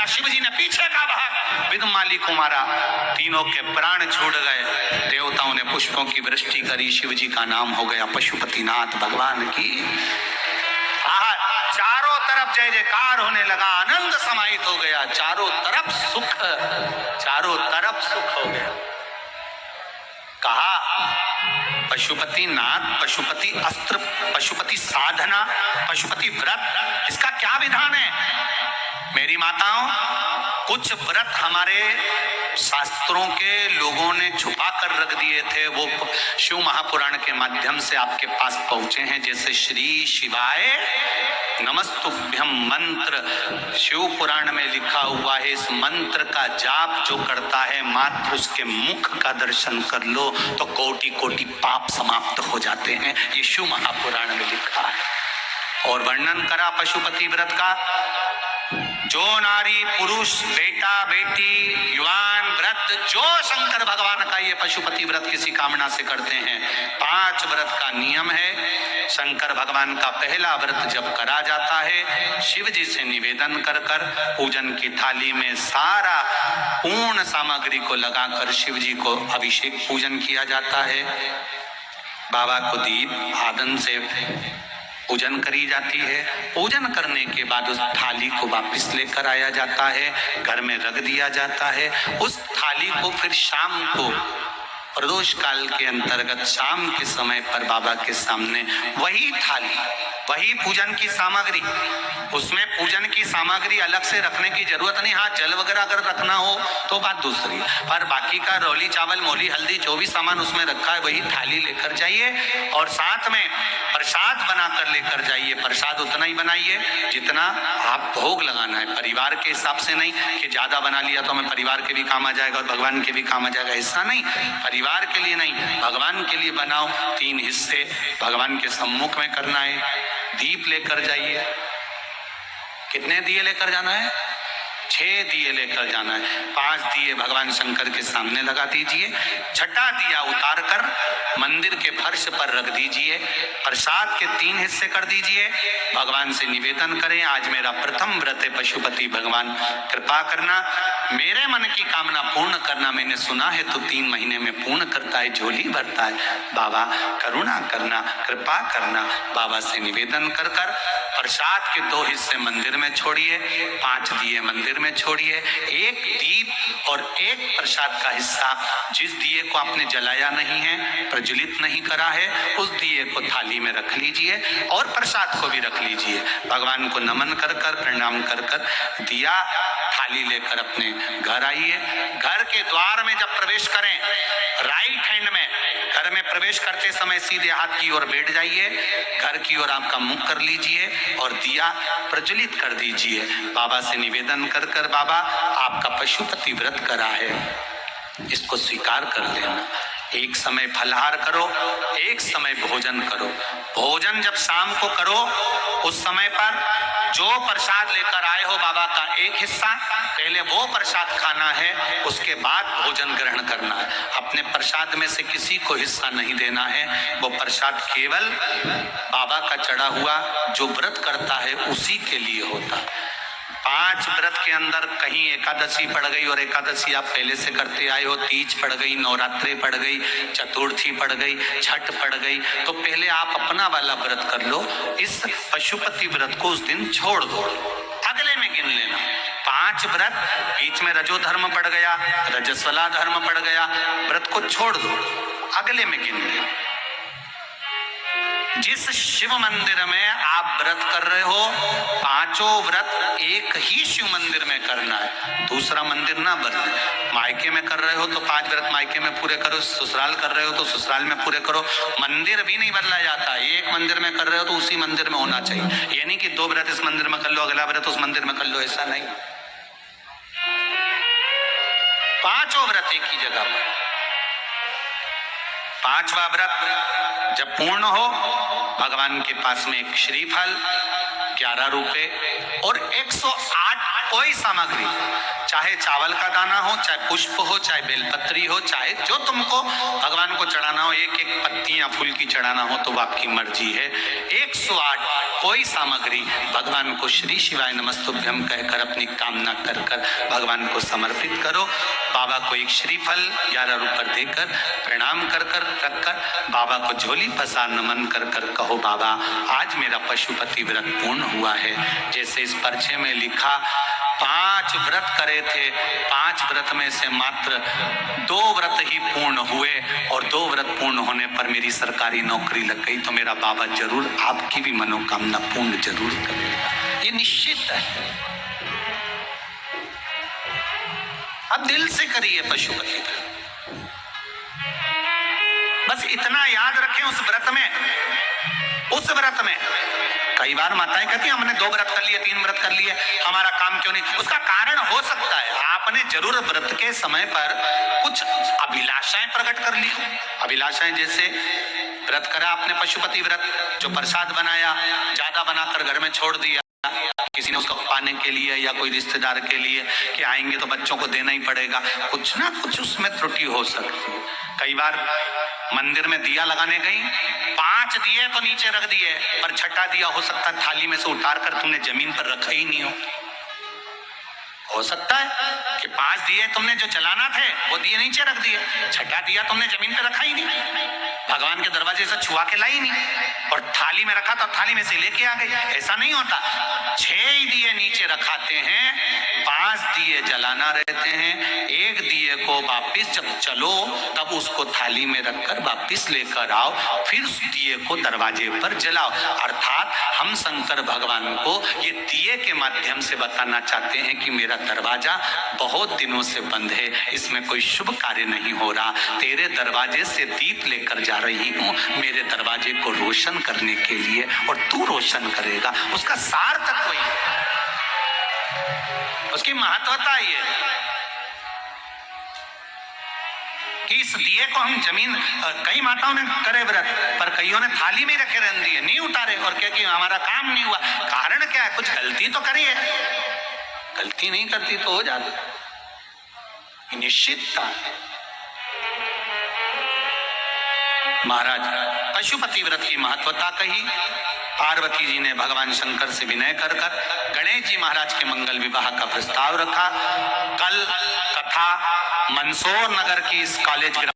आया, शिव जी ने पीछे का भाग विदमाली को मारा, तीनों के प्राण छूट गए। देवताओं ने पुष्पों की वृष्टि करी, शिव जी का नाम हो गया पशुपतिनाथ भगवान की। चारों तरफ जय जयकार होने लगा, आनंद समाहित हो गया, चारों तरफ सुख, चारों तरफ सुख हो गया। कहा पशुपति नाथ, पशुपति अस्त्र, पशुपति साधना, पशुपति व्रत, इसका क्या विधान है? मेरी माताओं, कुछ व्रत हमारे शास्त्रों के लोगों ने छुपा कर रख दिए थे, वो शिव महापुराण के माध्यम से आपके पास पहुंचे हैं। जैसे श्री शिवाय नमस्तुभ्यम मंत्र शिव पुराण में लिखा हुआ है। इस मंत्र का जाप जो करता है, मात्र उसके मुख का दर्शन कर लो तो कोटि कोटि पाप समाप्त हो जाते हैं। ये शिव महापुराण में लिखा है। और वर्णन करा पशुपति व्रत का, जो नारी पुरुष बेटा बेटी युवान व्रत जो शंकर भगवान का ये पशुपति व्रत किसी कामना से करते हैं, 5 व्रत का नियम है। शंकर भगवान का पहला व्रत जब करा जाता है, शिव जी से निवेदन कर कर पूजन की थाली में सारा पूर्ण सामग्री को लगाकर शिव जी को अभिषेक पूजन किया जाता है। बाबा को दीप आदन से पूजन करी जाती है। पूजन करने के बाद उस थाली को वापस लेकर आया जाता है, घर में रख दिया जाता है। उस थाली को फिर शाम को प्रदोष काल के अंतर्गत शाम के समय पर बाबा के सामने वही थाली, वही पूजन की सामग्री, उसमें पूजन की सामग्री अलग से रखने की जरूरत नहीं। हाँ, जल वगैरह अगर रखना हो तो बात दूसरी, पर बाकी का रोली चावल मोली हल्दी जो भी सामान उसमें रखा है वही थाली लेकर जाइए और साथ में प्रसाद बनाकर लेकर जाइए। प्रसाद उतना ही बनाइए जितना आप भोग लगाना है, परिवार के हिसाब से नहीं कि ज्यादा बना लिया तो हमें परिवार के भी काम आ जाएगा और भगवान के भी काम आ जाएगा, ऐसा नहीं। परिवार के लिए नहीं, भगवान के लिए बनाओ। 3 हिस्से भगवान के सम्मुख में करना है। दीप लेकर जाइए। कितने दिए लेकर जाना है? 6 दिए लेकर जाना है। 5 दिए भगवान शंकर के सामने लगा दीजिए। छठा दिया उतारकर मंदिर के फर्श पर रख दीजिए। प्रसाद के 3 हिस्से कर दीजिए। भगवान से निवेदन करें, आज मेरा प्रथम व्रत है पशुपति भगवान, कृपा करना, मेरे मन की कामना पूर्ण करना। मैंने सुना है तो 3 महीने में पूर्ण करता है, झोली भरता है। बाबा करुणा करना, कृपा करना। बाबा से निवेदन कर कर प्रसाद के 2 हिस्से मंदिर में छोड़िए, 5 दिए मंदिर में छोड़िए। 1 दीप और 1 प्रसाद का हिस्सा, जिस दिए को आपने जलाया नहीं है, प्रज्वलित नहीं करा है, उस दिए को थाली में रख लीजिए और प्रसाद को भी रख लीजिए। भगवान को नमन कर कर प्रणाम कर कर दिया थाली लेकर अपने घर आइए। घर के द्वार में जब प्रवेश करें, राइट हैंड में घर में प्रवेश करते समय सीधे हाथ की ओर बैठ जाइए, घर की ओर आपका मुख कर लीजिए और दिया प्रज्वलित कर दीजिए। बाबा से निवेदन कर कर, बाबा आपका पशुपति व्रत करा है, इसको स्वीकार कर लेना। एक समय फलहार करो, एक समय भोजन करो। भोजन जब शाम को करो, उस समय पर जो प्रसाद लेकर आए हो बाबा का 1 हिस्सा, पहले वो प्रसाद खाना है, उसके बाद भोजन ग्रहण करना है। अपने प्रसाद में से किसी को हिस्सा नहीं देना है। वो प्रसाद केवल बाबा का चढ़ा हुआ जो व्रत करता है उसी के लिए होता है। 5 व्रत के अंदर कहीं एकादशी पड़ गई और एकादशी आप पहले से करते आए हो, तीज पड़ गई, नवरात्रि पड़ गई, चतुर्थी पड़ गई, छठ पड़ गई, तो पहले आप अपना वाला व्रत कर लो। इस पशुपति व्रत को उस दिन छोड़ दो, अगले में गिन लेना। 5 व्रत, बीच में रजो धर्म पड़ गया, रजस्वला धर्म पड़ गया, व्रत को छोड़ दो, अगले में गिन लेना। जिस शिव मंदिर में आप व्रत कर रहे हो, 5 व्रत एक ही शिव मंदिर में करना है, दूसरा मंदिर ना बदले। मायके में कर रहे हो तो 5 व्रत मायके में पूरे करो, ससुराल कर रहे हो तो ससुराल में पूरे करो। मंदिर भी नहीं बदला जाता, एक मंदिर में कर रहे हो तो उसी मंदिर में होना चाहिए। ये नहीं कि 2 व्रत इस मंदिर में कर लो, अगला व्रत उस मंदिर में कर लो, ऐसा नहीं। 5 व्रत एक ही जगह पर। 5वां व्रत जब पूर्ण हो, भगवान के पास में एक श्रीफल, 11 रुपए और 108 कोई सामग्री, चाहे चावल का दाना हो, चाहे पुष्प हो, चाहे बेलपत्री हो, चाहे जो तुमको भगवान को चढ़ाना हो, 1-1 पत्ती या फूल की चढ़ाना हो तो वो आपकी मर्जी है। 108 कोई सामग्री भगवान को श्री शिवाय नमस्तुभ्यम कहकर अपनी कामना कर कर भगवान को समर्पित करो। बाबा को एक श्रीफल 11 रुपये देकर प्रणाम कर कर रखकर बाबा को झोली पसार नमन कर कर कहो, बाबा आज मेरा पशुपति व्रत पूर्ण हुआ है। जैसे इस पर्चे में लिखा 5 व्रत करे थे, 5 व्रत में से मात्र 2 व्रत ही पूर्ण हुए और 2 व्रत पूर्ण होने पर मेरी सरकारी नौकरी लग गई, तो मेरा बाबा जरूर आपकी भी मनोकामना पूर्ण जरूर करेगा, ये निश्चित है। अब दिल से करिए पशुपति व्रत, बस इतना याद रखें उस व्रत में कई बार माताएं कहती हैं हमने 2 व्रत कर लिए, 3 व्रत कर लिए, हमारा काम क्यों नहीं। उसका कारण हो सकता है आपने जरूर व्रत के समय पर कुछ अभिलाषाएं प्रकट कर ली। अभिलाषाएं जैसे व्रत करा आपने पशुपति व्रत, जो प्रसाद बनाया ज्यादा बनाकर घर में छोड़ दिया, किसी ने उसको पाने के लिए या कोई रिश्तेदार के लिए कि आएंगे तो बच्चों को देना ही पड़ेगा, कुछ ना कुछ उसमें त्रुटि हो सकती है। कई बार मंदिर में दिया लगाने गई, 5 दिए तो नीचे रख दिए, पर छठा दिया हो सकता है थाली में से उतार कर तुमने जमीन पर रखा ही नहीं हो सकता है कि 5 दिए तुमने जो जलाना थे वो दिए नीचे रख दिए, छठा दिया तुमने जमीन पे रखा ही नहीं, भगवान के दरवाजे से छुआ के लाई नहीं, और थाली में रखा तो थाली में से लेके आ गई। ऐसा नहीं होता, 6 दिए नीचे रखाते हैं, 5 दिए जलाना रहते हैं, 1 दिए को वापिस जब चलो तब उसको थाली में रखकर वापिस लेकर आओ, फिर उस दिए को दरवाजे पर जलाओ। अर्थात हम शंकर भगवान को ये दिए के माध्यम से बताना चाहते हैं कि मेरा दरवाजा बहुत दिनों से बंद है, इसमें कोई शुभ कार्य नहीं हो रहा, तेरे दरवाजे से दीप लेकर जा रही हूँ मेरे दरवाजे को रोशन करने के लिए, और तू रोशन करेगा। उसका सार तत्व ही, उसकी महत्वता ये कि इस दिए को हम जमीन, कई माताओं ने करे व्रत पर कईयों ने थाली में रखे रहने दिए, नहीं उतारे, और क्या कि हमारा काम नहीं हुआ। कारण क्या है, कुछ गलती तो करी है, गलती नहीं करती तो हो जाता। निश्चितता महाराज पशुपति व्रत की महत्वता कही, पार्वती जी ने भगवान शंकर से विनय कर कर गणेश जी महाराज के मंगल विवाह का प्रस्ताव रखा। कल कथा मंदसौर नगर की इस कॉलेज